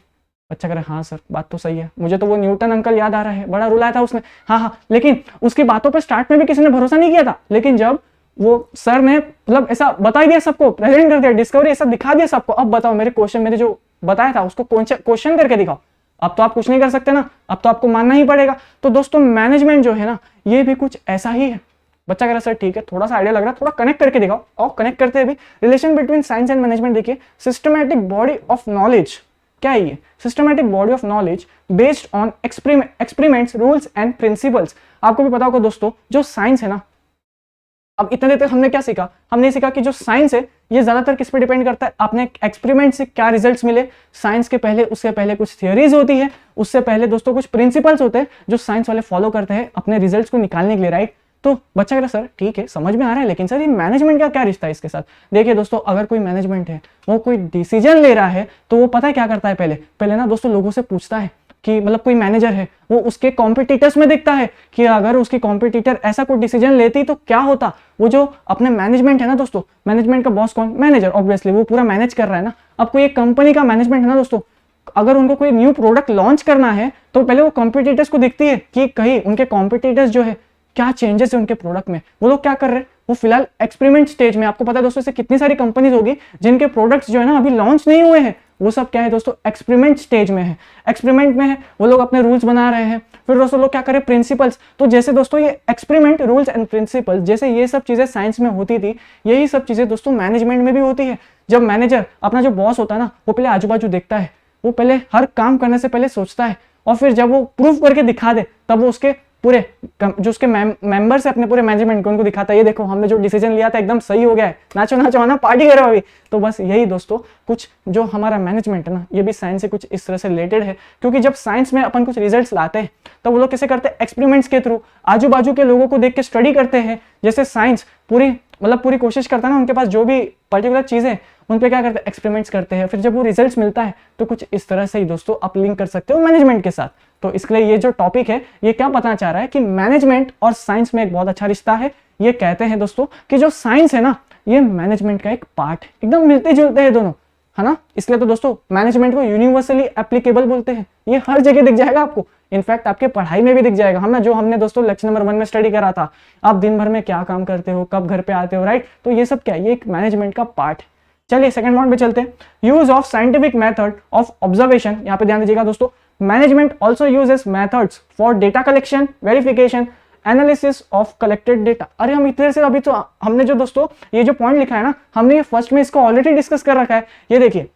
S1: बच्चा करे हाँ सर बात तो सही है, मुझे तो वो न्यूटन अंकल याद आ रहा है, बड़ा रुलाया था उसने, हाँ, लेकिन उसकी बातों पर स्टार्ट में भी किसी ने भरोसा नहीं किया था। लेकिन जब वो सर ने मतलब ऐसा बता दिया, सबको प्रेजेंट कर दिया, डिस्कवरी ऐसा दिखा दिया सबको, अब बताओ मेरे क्वेश्चन, मैंने जो बताया था उसको क्वेश्चन करके दिखाओ। अब तो आप कुछ नहीं कर सकते ना, अब तो आपको मानना ही पड़ेगा। तो दोस्तों मैनेजमेंट जो है ना, ये भी कुछ ऐसा ही है। बच्चा कह रहा सर ठीक है, थोड़ा सा आइडिया लग रहा है, थोड़ा कनेक्ट करके दिखाओ। और कनेक्ट करते हैं भी, relation between science and management. देखिए, सिस्टमैटिक बॉडी ऑफ नॉलेज, क्या है ये, systematic body of knowledge based on experiments, rules and principles. आपको भी पता होगा दोस्तों, जो साइंस है ना, अब इतने देर तक हमने क्या सीखा, हमने सीखा कि जो साइंस है ये ज्यादातर किस पे डिपेंड करता है, आपने एक्सपेरिमेंट से क्या रिजल्ट्स मिले। साइंस के पहले, उससे पहले कुछ थियोरीज होती है, उससे पहले दोस्तों कुछ प्रिंसिपल्स होते हैं जो साइंस वाले फॉलो करते हैं अपने रिजल्ट्स को निकालने के लिए, राइट। तो बच्चा कह रहा सर ठीक है समझ में आ रहा है, लेकिन सर ये मैनेजमेंट का क्या रिश्ता है इसके साथ। देखिए दोस्तों, अगर कोई मैनेजमेंट है, वो कोई डिसीजन ले रहा है, तो वो पता है क्या करता है, पहले ना दोस्तों लोगों से पूछता है कि मतलब कोई मैनेजर है, वो उसके कॉम्पिटिटर्स में देखता है कि अगर उसकी कॉम्पिटिटर ऐसा कोई डिसीजन लेती तो क्या होता। वो जो अपने मैनेजमेंट है ना दोस्तों, मैनेजमेंट का बॉस कौन, मैनेजर, ऑब्वियसली वो पूरा मैनेज कर रहा है ना। अब कोई एक कंपनी का मैनेजमेंट है ना दोस्तों, अगर उनको कोई न्यू प्रोडक्ट लॉन्च करना है तो पहले वो कॉम्पिटिटर्स को देखती है कि कहीं उनके कॉम्पिटिटर्स जो है क्या चेंजेस है उनके प्रोडक्ट में, वो लोग क्या कर रहे हैं, वो फिलहाल एक्सपेरिमेंट स्टेज में। आपको पता है दोस्तों, ऐसे कितनी सारी कंपनीज होगी जिनके प्रोडक्ट्स जो है ना अभी लॉन्च नहीं हुए हैं, वो सब क्या है दोस्तों, एक्सपेरिमेंट स्टेज में है, एक्सपेरिमेंट में है, वो लोग अपने रूल्स बना रहे हैं। फिर दोस्तों लोग क्या करें, प्रिंसिपल्स। तो जैसे दोस्तों ये एक्सपेरिमेंट, रूल्स एंड प्रिंसिपल्स, जैसे ये सब चीजें साइंस में होती थी, यही सब चीजें दोस्तों मैनेजमेंट में भी होती है। जब मैनेजर, अपना जो बॉस होता है ना, वो पहले आजू बाजू देखता है, वो पहले हर काम करने से पहले सोचता है, और फिर जब वो प्रूफ करके दिखा दे, तब वो उसके पूरे जो उसके मेंबर्स है अपने पूरे मैनेजमेंट को, उनको दिखाता है, ये देखो हमने जो डिसीजन लिया था एकदम सही हो गया है, नाचो नाचो ना, पार्टी करो अभी। तो बस यही दोस्तों, कुछ जो हमारा मैनेजमेंट है ना, ये भी साइंस से कुछ इस तरह से रिलेटेड है। क्योंकि जब साइंस में अपन कुछ रिजल्ट्स लाते हैं, तो वो लोग कैसे करते हैं, एक्सपेरिमेंट्स के थ्रू, आजू बाजू के लोगों को देख के स्टडी करते हैं। जैसे साइंस पूरी कोशिश करता है ना, उनके पास जो भी पर्टिकुलर चीजें, उन पे क्या करते हैं, एक्सपेरिमेंट्स करते हैं। फिर जब वो रिजल्ट्स मिलता है, तो कुछ इस तरह से ही दोस्तों आप लिंक कर सकते हो मैनेजमेंट के साथ। तो इसके लिए ये जो टॉपिक है, ये क्या बताना चाह रहा है कि मैनेजमेंट और साइंस में एक बहुत अच्छा रिश्ता है। ये कहते हैं दोस्तों कि जो साइंस है ना, ये मैनेजमेंट का एक पार्ट है, एकदम मिलते जुलते हैं दोनों, है ना। इसलिए तो दोस्तों मैनेजमेंट को यूनिवर्सली एप्लीकेबल बोलते हैं। ये हर जगह दिख जाएगा आपको, इनफैक्ट आपके पढ़ाई में भी दिख जाएगा। हमने दोस्तों लेक्चर नंबर 1 में स्टडी करा था, आप दिन भर में क्या काम करते हो, कब घर पे आते हो, राइट। तो ये सब क्या है, ये एक मैनेजमेंट का पार्ट है। चलिए सेकंड पॉइंट पे चलते हैं, use of scientific method of observation. यहाँ पे ध्यान दीजिएगा दोस्तों, management also uses methods for data collection, verification, analysis of collected data. अरे हम इतने से अभी तो हमने जो दोस्तों ये जो पॉइंट लिखा है ना, हमने ये फर्स्ट में इसको ऑलरेडी डिस्कस कर रखा है। ये देखिए,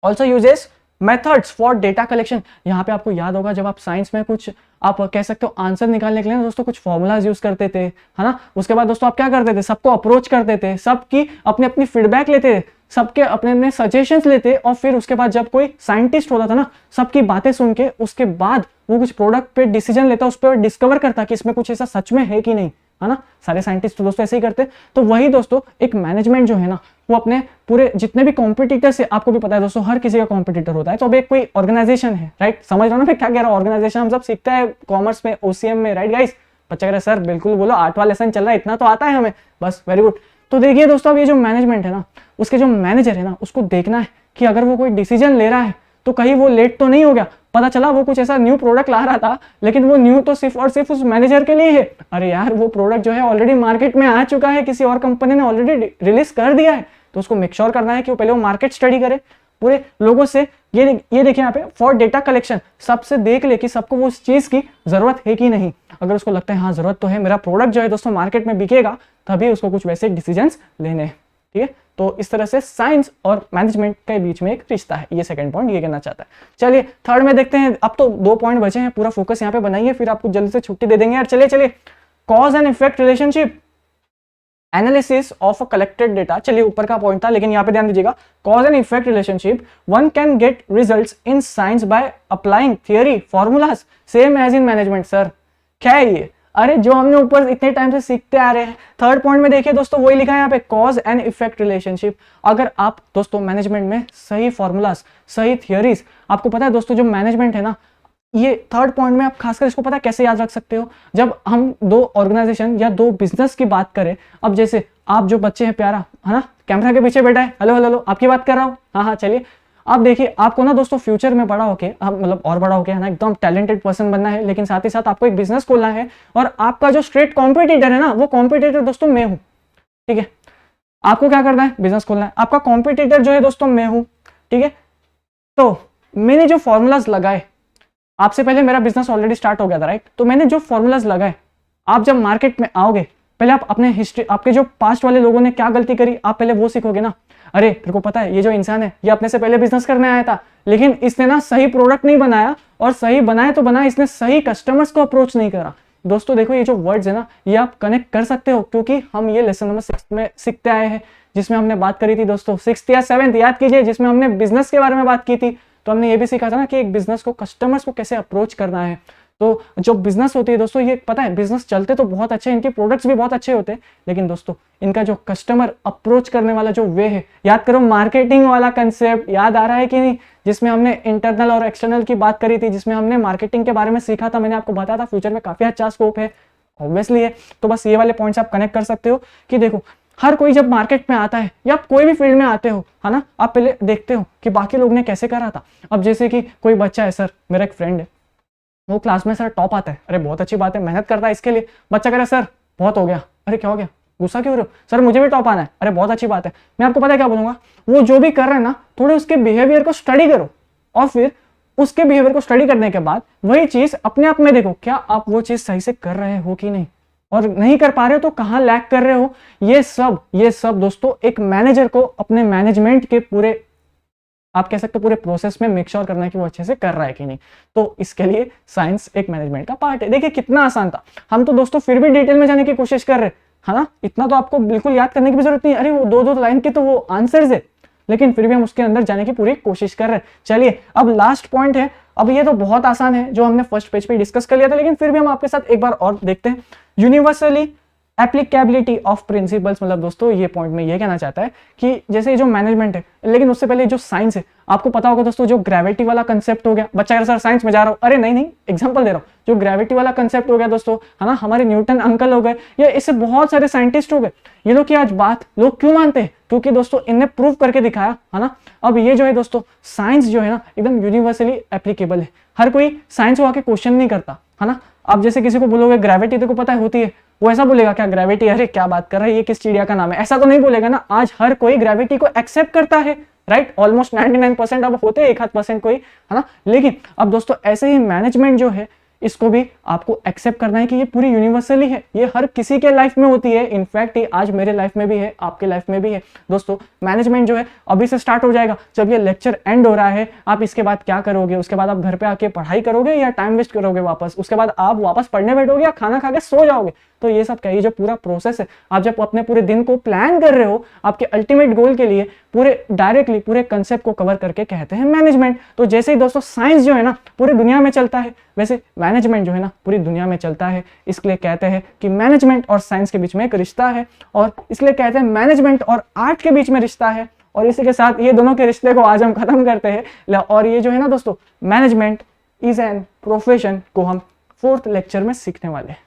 S1: also uses methods for data collection. यहाँ पे आपको याद होगा, जब आप साइंस में कुछ आप कह सकते हो आंसर निकालने के लिए ना दोस्तों, कुछ फॉर्मूलाज यूज करते थे, है ना। उसके बाद दोस्तों आप क्या करते थे, सबको अप्रोच करते थे, सबकी अपनी अपनी फीडबैक लेते थे, सबके अपने अपने सजेशंस लेते, और फिर उसके बाद जब कोई साइंटिस्ट होता था ना, सबकी बातें सुन के उसके बाद वो कुछ प्रोडक्ट पे डिसीजन लेता, उस पर डिस्कवर करता कि इसमें कुछ ऐसा सच में है कि नहीं, है ना। सारे साइंटिस्ट तो दोस्तों ऐसे ही करते। तो वही दोस्तों एक मैनेजमेंट जो है ना, वो अपने पूरे जितने भी कॉम्पिटिटर्स है, आपको भी पता है दोस्तों हर किसी का कॉम्पिटिटर होता है। तो अब एक कोई ऑर्गेनाइजेशन है, राइट, समझ रहे हो ना मैं क्या कह रहा हूँ। ऑर्गेनाइजेशन हम सब सीखते हैं कॉमर्स में, ओसीएम में, राइट गाइस। बच्चा कह रहा है सर बिल्कुल बोलो, 8वां लेसन चल रहा है, इतना तो आता है हमें, बस वेरी गुड। तो देखिए दोस्तों, अब ये जो मैनेजमेंट है ना, उसके जो मैनेजर है ना, उसको देखना है कि अगर वो कोई डिसीजन ले रहा है तो कहीं वो लेट तो नहीं हो गया। पता चला वो कुछ ऐसा न्यू प्रोडक्ट ला रहा था, लेकिन वो न्यू तो सिर्फ और सिर्फ उस मैनेजर के लिए है। अरे यार, वो प्रोडक्ट जो है ऑलरेडी मार्केट में आ चुका है, किसी और कंपनी ने ऑलरेडी रिलीज कर दिया है। तो उसको मेक श्योर करना है कि वो पहले वो मार्केट स्टडी करे पूरे लोगों से। ये देखिए यहाँ पे फॉर डेटा कलेक्शन, सबसे देख ले कि सबको वो उस चीज की जरूरत है कि नहीं। अगर उसको लगता है हाँ जरूरत तो है, मेरा प्रोडक्ट जो है दोस्तों मार्केट में बिकेगा, तभी उसको कुछ वैसे डिसीजंस लेने हैं, ठीक है। तो इस तरह से साइंस और मैनेजमेंट के बीच में एक रिश्ता है। ये सेकंड पॉइंट ये कहना चाहता है। चलिए थर्ड में देखते हैं। अब तो 2 पॉइंट बचे हैं, पूरा फोकस यहाँ पे बनाइए, फिर आपको जल्दी से छुट्टी दे देंगे यार। चलिए cause and effect relationship, analysis of a collected data. चलिए ऊपर का पॉइंट था, लेकिन यहाँ पे ध्यान दीजिएगा, cause and effect relationship, one can get results in science by applying theory formulas same as in management. Sir क्या है ये? अरे जो हमने ऊपर इतने टाइम से सीखते आ रहे हैं। थर्ड पॉइंट में देखिए दोस्तों, वही लिखा है यहाँ पे, कॉज एंड इफेक्ट रिलेशनशिप। अगर आप दोस्तों मैनेजमेंट में सही फॉर्मूलाज, सही थियोरीज, आपको पता है दोस्तों जो मैनेजमेंट है ना, ये थर्ड पॉइंट में आप खासकर इसको पता है कैसे याद रख सकते हो, जब हम दो ऑर्गेनाइजेशन या दो बिजनेस की बात करें। अब जैसे आप जो बच्चे हैं प्यारा है ना, कैमरा के पीछे बैठा है, हेलो हेलो हेलो, आपकी बात कर रहा हूँ, हाँ हाँ चलिए। आप देखिए, आपको ना दोस्तों फ्यूचर में बड़ा होके, मतलब और बड़ा होके है ना, एकदम टैलेंटेड पर्सन बनना है, लेकिन साथ ही साथ आपको एक बिजनेस खोलना है, और आपका जो स्ट्रेट कॉम्पिटिटर है ना, वो कॉम्पिटिटर दोस्तों मैं हूँ, ठीक है। आपको क्या करना है, बिजनेस खोलना है, आपका कॉम्पिटिटर जो है दोस्तों मैं हूँ, ठीक है। तो मैंने जो फॉर्मूलाज लगाए, आपसे पहले मेरा बिजनेस ऑलरेडी स्टार्ट हो गया था, राइट। तो मैंने जो फॉर्मूलाज लगाए, आप जब मार्केट में आओगे, पहले आप अपने हिस्ट्री, आपके जो पास्ट वाले लोगों ने क्या गलती करी, आप पहले वो सीखोगे ना। अरे तेरे को पता है, ये जो इंसान है, ये अपने से पहले बिजनेस करने आया था, लेकिन इसने ना सही प्रोडक्ट नहीं बनाया, और सही बनाया तो बनाया, इसने सही कस्टमर्स को अप्रोच नहीं करा। दोस्तों देखो, ये जो वर्ड्स है ना, ये आप कनेक्ट कर सकते हो, क्योंकि हम ये लेसन नंबर 6 में सीखते आए हैं, जिसमें हमने बात करी थी दोस्तों, 6th या 7th याद कीजिए, जिसमें हमने बिजनेस के बारे में बात की थी। तो हमने ये भी सीखा था ना कि एक बिजनेस को, कस्टमर्स को कैसे अप्रोच करना है। तो जो बिजनेस होती है दोस्तों, ये पता है, बिजनेस चलते तो बहुत अच्छे, इनके प्रोडक्ट्स भी बहुत अच्छे होते हैं, लेकिन दोस्तों इनका जो कस्टमर अप्रोच करने वाला जो वे है, याद करो मार्केटिंग वाला कंसेप्ट, याद आ रहा है कि नहीं, जिसमें हमने इंटरनल और एक्सटर्नल की बात करी थी, जिसमें हमने मार्केटिंग के बारे में सीखा था। मैंने आपको बताया था फ्यूचर में काफी अच्छा स्कोप है, ऑब्वियसली है। तो बस ये वाले पॉइंट्स आप कनेक्ट कर सकते हो कि देखो, हर कोई जब मार्केट में आता है, या आप कोई भी फील्ड में आते हो, है ना, आप पहले देखते हो कि बाकी लोग ने कैसे करा था। अब जैसे कि कोई बच्चा है, सर मेरा एक फ्रेंड है, वो क्लास में सर टॉप आता है, अरे बहुत अच्छी बात है, मेहनत करता है इसके लिए। बच्चा कह रहा है सर बहुत हो गया, अरे क्या हो गया, गुस्सा क्यों हो रहे हो, सर मुझे भी टॉप आना है, अरे बहुत अच्छी बात है। मैं आपको पता है क्या बोलूंगा, वो जो भी कर रहे हैं ना, थोड़े उसके बिहेवियर को स्टडी करो, और फिर उसके बिहेवियर को स्टडी करने के बाद वही चीज अपने आप में देखो, क्या आप वो चीज सही से कर रहे हो कि नहीं, और नहीं कर पा रहे हो तो कहां लैग कर रहे हो। ये सब दोस्तों एक मैनेजर को अपने मैनेजमेंट के पूरे, आप कह सकते हो पूरे प्रोसेस में मेक श्योर करना है कि वो अच्छे से कर रहा है कि नहीं। तो इसके लिए साइंस एक मैनेजमेंट का पार्ट है। देखिए कितना आसान था, हम तो दोस्तों फिर भी डिटेल में जाने की कोशिश कर रहे हैं, है ना। इतना तो आपको बिल्कुल याद करने की भी जरूरत नहीं, अरे वो दो लाइन के तो वो आंसर्स है, लेकिन फिर भी हम उसके अंदर जाने की पूरी कोशिश कर रहे हैं। चलिए अब लास्ट पॉइंट है, अब ये तो बहुत आसान है, जो हमने फर्स्ट पेज पे डिस्कस कर लिया था, लेकिन फिर भी हम आपके साथ एक बार और देखते हैं। यूनिवर्सली एप्लीकेबिलिटी ऑफ प्रिंसिपल्स, मतलब दोस्तों ये पॉइंट में ये कहना चाहता है कि जैसे जो मैनेजमेंट है, लेकिन उससे पहले जो साइंस है, आपको पता होगा दोस्तों, जो ग्रेविटी वाला कंसेप्ट हो गया, बच्चा कह रहा सर साइंस में जा रहा हूं, अरे नहीं एग्जांपल दे रहा हूं, जो ग्रेविटी वाला कंसेप्ट हो गया दोस्तों, है ना, हमारे न्यूटन अंकल हो गए, या इससे बहुत सारे साइंटिस्ट हो गए, ये लोग की आज बात लोग क्यों मानते हैं, क्योंकि दोस्तों इनने प्रूव करके दिखाया, है ना। अब ये जो है दोस्तों, साइंस जो है ना, एकदम यूनिवर्सली एप्लीकेबल है, हर कोई साइंस को आके क्वेश्चन नहीं करता, है ना। आप जैसे किसी को बोलोगे ग्रेविटी तेरे को पता है होती है, वो ऐसा बोलेगा क्या ग्रेविटी, अरे क्या बात कर रहा है, ये किस चिड़िया का नाम है, ऐसा तो नहीं बोलेगा ना। आज हर कोई ग्रेविटी को एक्सेप्ट करता है, राइट, ऑलमोस्ट 99%, अब होते हैं 1-8% कोई, है ना। लेकिन अब दोस्तों ऐसे ही मैनेजमेंट जो है, इसको भी आपको एक्सेप्ट करना है कि ये पूरी यूनिवर्सली है, ये हर किसी के लाइफ में होती है, इनफैक्ट ये आज मेरे लाइफ में भी है, आपके लाइफ में भी है। दोस्तों मैनेजमेंट जो है अभी से स्टार्ट हो जाएगा, जब ये लेक्चर एंड हो रहा है, आप इसके बाद क्या करोगे, उसके बाद आप घर पे आके पढ़ाई करोगे या टाइम वेस्ट करोगे वापस, उसके बाद आप वापस पढ़ने बैठोगे या खाना खा के सो जाओगे। तो ये सब क्या, ये जो पूरा प्रोसेस है, आप जब अपने पूरे दिन को प्लान कर रहे हो आपके अल्टीमेट गोल के लिए, पूरे डायरेक्टली पूरे कंसेप्ट को कवर करके कहते हैं मैनेजमेंट। तो जैसे ही दोस्तों साइंस जो है ना पूरी दुनिया में चलता है, वैसे मैनेजमेंट जो है ना पूरी दुनिया में चलता है। इसलिए कहते हैं कि मैनेजमेंट और साइंस के बीच में एक रिश्ता है, और इसलिए कहते हैं मैनेजमेंट और आर्ट के बीच में रिश्ता है। और इसी के साथ ये दोनों के रिश्ते को आज हम खत्म करते हैं। और ये जो है ना दोस्तों, मैनेजमेंट इज एन प्रोफेशन को हम 4th लेक्चर में सीखने वाले हैं।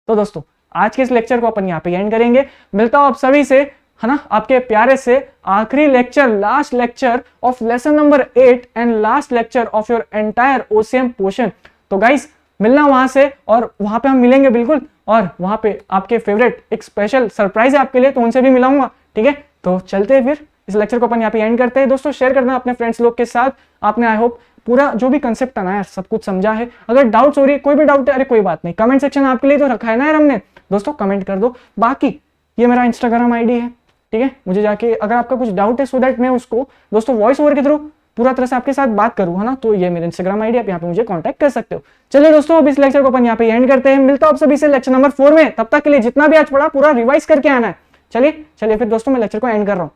S1: तो दोस्तों आज के इस लेक्चर को अपन यहाँ पे एंड करेंगे। मिलता हूं आप सभी से, है ना, आपके प्यारे से आखिरी lecture, last lecture of lesson number 8 and last lecture of your entire OCM portion. तो गाइस मिलना वहां से, और वहां पे हम मिलेंगे बिल्कुल, और वहां पे आपके फेवरेट एक स्पेशल सरप्राइज है आपके लिए, तो उनसे भी मिलाऊंगा, ठीक है। तो चलते हैं फिर, इस लेक्चर को अपन यहाँ पे एंड करते हैं। दोस्तों शेयर करना अपने फ्रेंड्स लोग के साथ। आपने आई होप पूरा जो भी कंसेप्ट आना है सब कुछ समझा है। अगर डाउट्स हो रही है, कोई भी डाउट है, अरे कोई बात नहीं, कमेंट सेक्शन आपके लिए तो रखा है ना यार हमने, दोस्तों कमेंट कर दो। बाकी ये मेरा इंस्टाग्राम आईडी है, ठीक है, मुझे जाके अगर आपका कुछ डाउट है, सो दैट मैं उसको दोस्तों वॉइस ओवर के थ्रू पूरा तरह से आपके साथ बात करूँ, है ना। तो ये मेरा इंस्टाग्राम आईडी, आप यहाँ पे मुझे कांटेक्ट कर सकते हो। चलिए दोस्तों अब इस लेक्चर को अपन यहाँ पे एंड करते हैं। मिलता हूं आप सभी से लेक्चर नंबर 4 में। तब तक के लिए जितना भी आज पढ़ा पूरा रिवाइज करके आना है। चलिए फिर दोस्तों मैं लेक्चर को एंड कर रहा हूँ।